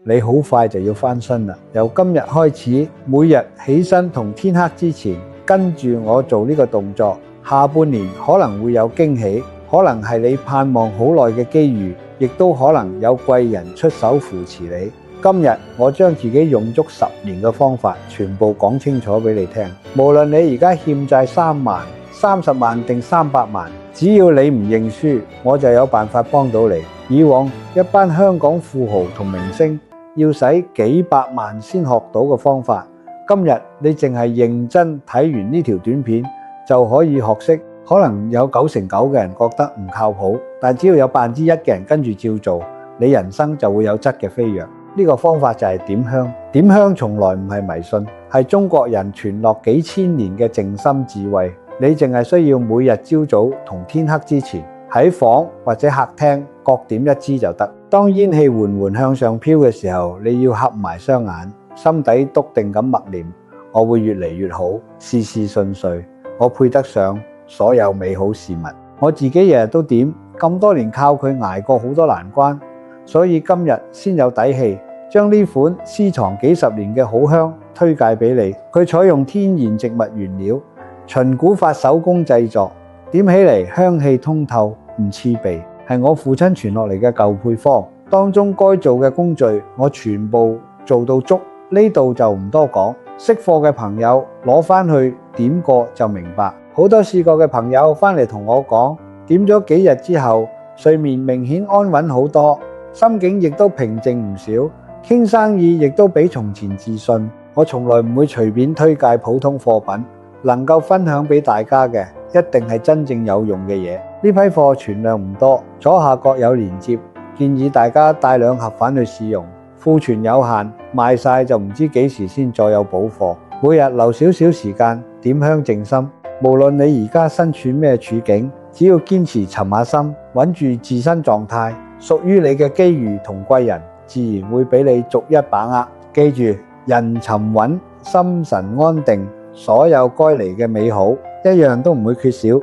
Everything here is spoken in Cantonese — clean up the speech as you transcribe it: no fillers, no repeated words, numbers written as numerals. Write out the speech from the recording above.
你好快就要翻身啦。由今日開始，每日起身同天黑之前，跟住我做呢個動作，下半年可能會有驚喜，可能係你盼望好耐嘅機遇，亦都可能有貴人出手扶持你。今日我將自己用足10年嘅方法全部講清楚俾你聽。無論你而家欠債3萬、30萬定300萬，只要你唔認輸，我就有辦法幫到你。以往一班香港富豪同明星要使幾百萬先學到嘅方法，今日你淨係認真睇完呢條短片就可以學識。可能有9成9嘅人覺得唔靠譜，但只要有1%嘅人跟住照做，你人生就會有質嘅飛躍。呢個方法就係點香。點香從來唔係迷信，係中國人傳落幾千年嘅靜心智慧。你淨係需要每日朝早同天黑之前，喺房或者客廳各點一支就得。當煙氣緩緩向上飄嘅時候，你要合埋雙眼，心底篤定咁默念：我會越嚟越好，事事順遂，我配得上所有美好事物。我自己日日都點，咁多年靠佢捱過好多難關，所以今日先有底氣將呢款私藏幾十年嘅好香推介俾你。佢採用天然植物原料，循古法手工製作，點起嚟香氣通透，唔刺鼻，係我父親傳落嚟嘅舊配方。當中該做嘅工序我全部做到足，呢度就唔多講。識貨嘅朋友攞翻去點過就明白。好多試過嘅朋友翻嚟同我講，點咗幾日之後，睡眠明顯安穩好多，心境亦都平靜唔少，傾生意亦都比從前自信。我從來唔會隨便推介普通貨品，能夠分享俾大家嘅，一定係真正有用嘅嘢。呢批貨存量唔多，左下角有連接，建議大家帶2盒返去試用。庫存有限，賣晒就唔知幾時先再有補貨。每日留少少時間點香靜心。無論你而家身處咩處境，只要堅持沉下心，穩住自身狀態，屬於你嘅機遇同貴人自然會俾你逐一把握。記住，人沉穩，心神安定，所有該嚟嘅美好一樣都唔會缺少。